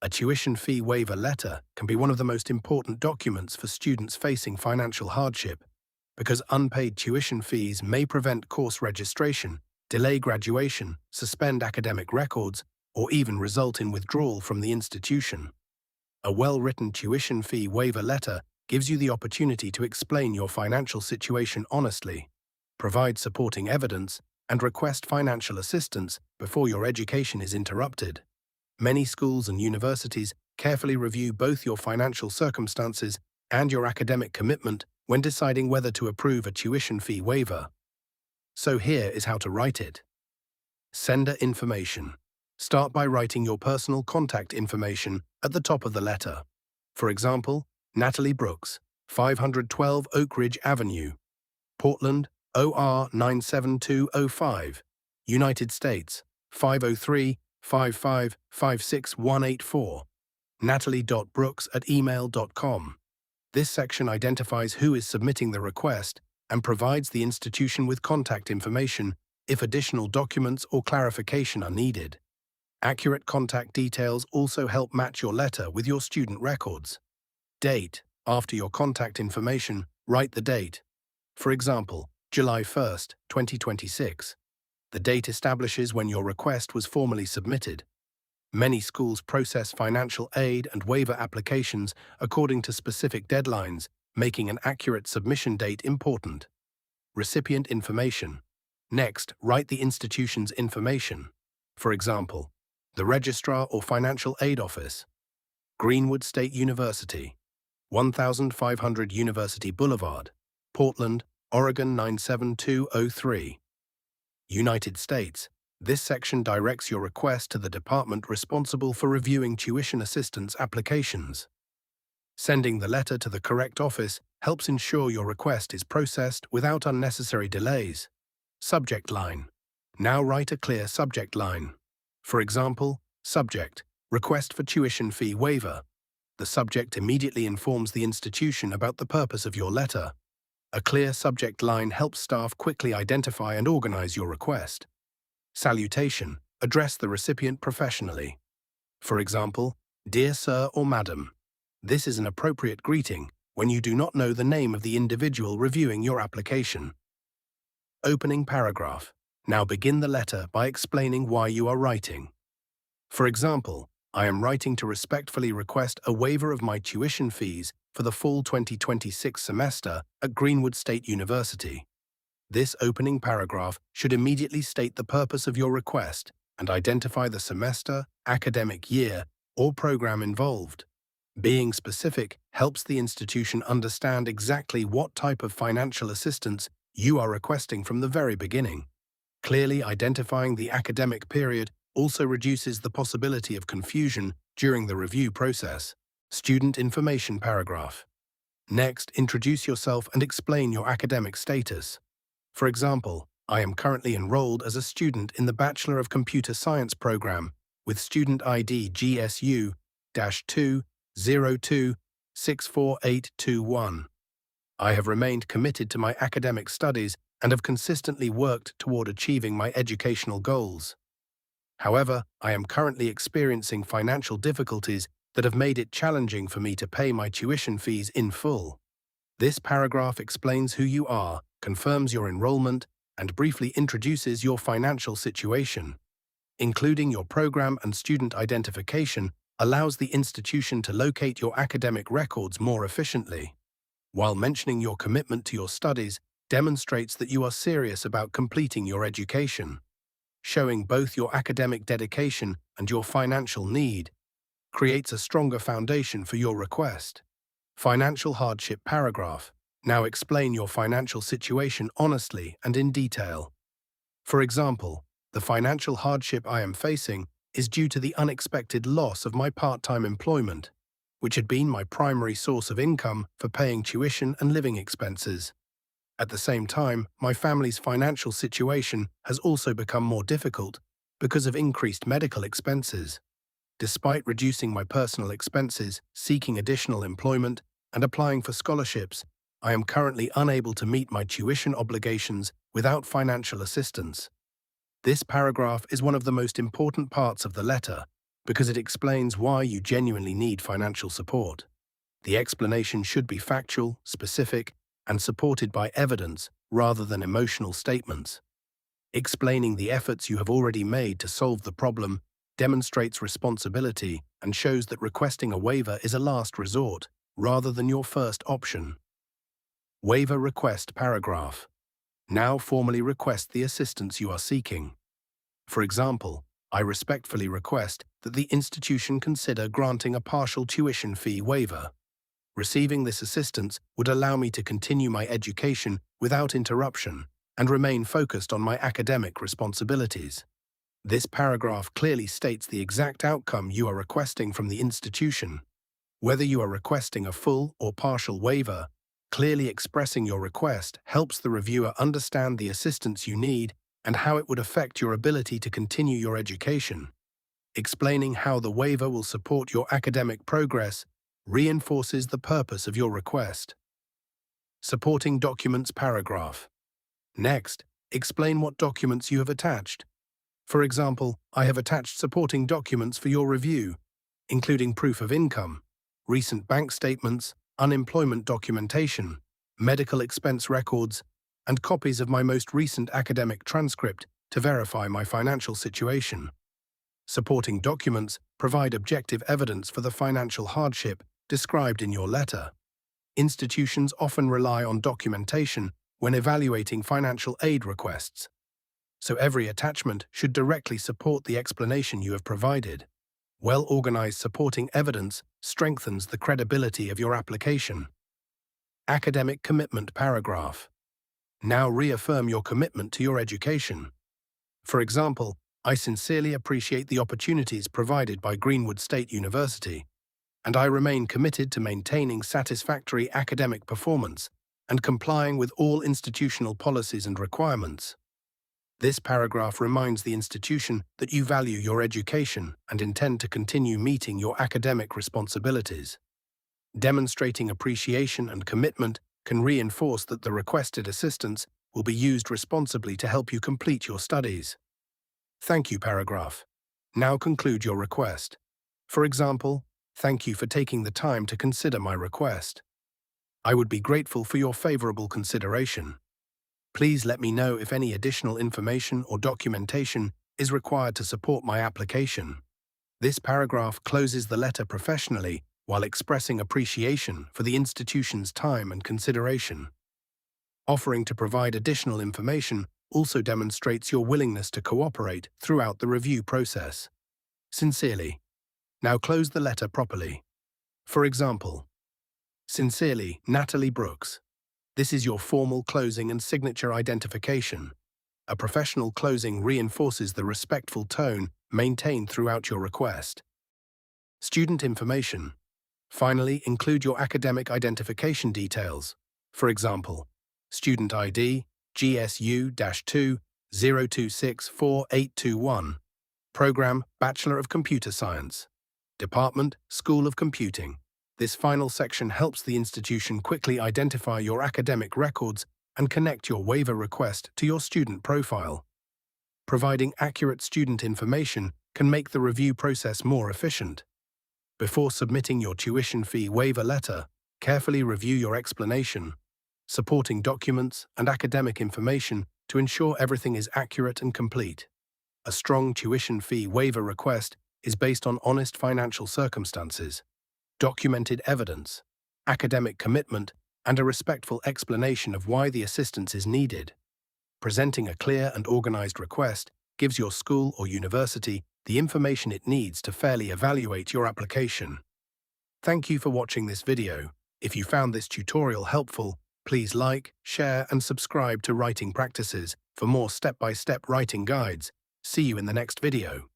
A tuition fee waiver letter can be one of the most important documents for students facing financial hardship because unpaid tuition fees may prevent course registration, delay graduation, suspend academic records, or even result in withdrawal from the institution. A well-written tuition fee waiver letter gives you the opportunity to explain your financial situation honestly, provide supporting evidence, and request financial assistance before your education is interrupted. Many schools and universities carefully review both your financial circumstances and your academic commitment when deciding whether to approve a tuition fee waiver. So here is how to write it. Sender information. Start by writing your personal contact information at the top of the letter. For example, Natalie Brooks, 512 Oak Ridge Avenue, Portland, OR 97205, United States, 503-55-56184, natalie.brooks@email.com. This section identifies who is submitting the request and provides the institution with contact information if additional documents or clarification are needed. Accurate contact details also help match your letter with your student records. Date. After your contact information, write the date. For example, July 1st, 2026. The date establishes when your request was formally submitted. Many schools process financial aid and waiver applications according to specific deadlines, making an accurate submission date important. Recipient information. Next, write the institution's information. For example, the Registrar or Financial Aid Office, Greenwood State University, 1500 University Boulevard, Portland, Oregon 97203. United States. This section directs your request to the department responsible for reviewing tuition assistance applications. Sending the letter to the correct office helps ensure your request is processed without unnecessary delays. Subject line. Now write a clear subject line. For example, subject, request for tuition fee waiver. The subject immediately informs the institution about the purpose of your letter. A clear subject line helps staff quickly identify and organize your request. Salutation. Address the recipient professionally. For example, Dear Sir or Madam. This is an appropriate greeting when you do not know the name of the individual reviewing your application. Opening paragraph. Now begin the letter by explaining why you are writing. For example, I am writing to respectfully request a waiver of my tuition fees for the fall 2026 semester at Greenwood State University. This opening paragraph should immediately state the purpose of your request and identify the semester, academic year, or program involved. Being specific helps the institution understand exactly what type of financial assistance you are requesting from the very beginning. Clearly identifying the academic period also reduces the possibility of confusion during the review process. Student information paragraph. Next, introduce yourself and explain your academic status. For example, I am currently enrolled as a student in the Bachelor of Computer Science program with student ID GSU-202-64821. I have remained committed to my academic studies and have consistently worked toward achieving my educational goals. However, I am currently experiencing financial difficulties that have made it challenging for me to pay my tuition fees in full. This paragraph explains who you are, confirms your enrollment, and briefly introduces your financial situation. Including your program and student identification allows the institution to locate your academic records more efficiently, while mentioning your commitment to your studies demonstrates that you are serious about completing your education. Showing both your academic dedication and your financial need creates a stronger foundation for your request. Financial hardship paragraph. Now explain your financial situation honestly and in detail. For example, the financial hardship I am facing is due to the unexpected loss of my part-time employment, which had been my primary source of income for paying tuition and living expenses. At the same time, my family's financial situation has also become more difficult because of increased medical expenses. Despite reducing my personal expenses, seeking additional employment, and applying for scholarships, I am currently unable to meet my tuition obligations without financial assistance. This paragraph is one of the most important parts of the letter because it explains why you genuinely need financial support. The explanation should be factual, specific, and supported by evidence rather than emotional statements. Explaining the efforts you have already made to solve the problem demonstrates responsibility and shows that requesting a waiver is a last resort rather than your first option. Waiver request paragraph. Now formally request the assistance you are seeking. For example, I respectfully request that the institution consider granting a partial tuition fee waiver. Receiving this assistance would allow me to continue my education without interruption and remain focused on my academic responsibilities. This paragraph clearly states the exact outcome you are requesting from the institution. Whether you are requesting a full or partial waiver, clearly expressing your request helps the reviewer understand the assistance you need and how it would affect your ability to continue your education. Explaining how the waiver will support your academic progress reinforces the purpose of your request. Supporting documents paragraph. Next, explain what documents you have attached. For example, I have attached supporting documents for your review, including proof of income, recent bank statements, unemployment documentation, medical expense records, and copies of my most recent academic transcript to verify my financial situation. Supporting documents provide objective evidence for the financial hardship described in your letter. Institutions often rely on documentation when evaluating financial aid requests, so every attachment should directly support the explanation you have provided. Well-organized supporting evidence strengthens the credibility of your application. Academic commitment paragraph. Now reaffirm your commitment to your education. For example, I sincerely appreciate the opportunities provided by Greenwood State University, and I remain committed to maintaining satisfactory academic performance and complying with all institutional policies and requirements. This paragraph reminds the institution that you value your education and intend to continue meeting your academic responsibilities. Demonstrating appreciation and commitment can reinforce that the requested assistance will be used responsibly to help you complete your studies. Thank you paragraph. Now conclude your request. For example, thank you for taking the time to consider my request. I would be grateful for your favorable consideration. Please let me know if any additional information or documentation is required to support my application. This paragraph closes the letter professionally while expressing appreciation for the institution's time and consideration. Offering to provide additional information also demonstrates your willingness to cooperate throughout the review process. Sincerely. Now close the letter properly. For example, Sincerely, Natalie Brooks. This is your formal closing and signature identification. A professional closing reinforces the respectful tone maintained throughout your request. Student information. Finally, include your academic identification details. For example, student ID, GSU-2 0264821. Program, Bachelor of Computer Science. Department, School of Computing. This final section helps the institution quickly identify your academic records and connect your waiver request to your student profile. Providing accurate student information can make the review process more efficient. Before submitting your tuition fee waiver letter, carefully review your explanation, supporting documents, and academic information to ensure everything is accurate and complete. A strong tuition fee waiver request is based on honest financial circumstances, documented evidence, academic commitment, and a respectful explanation of why the assistance is needed. Presenting a clear and organized request gives your school or university the information it needs to fairly evaluate your application. Thank you for watching this video. If you found this tutorial helpful, please like, share, and subscribe to Writing Practices for more step-by-step writing guides. See you in the next video.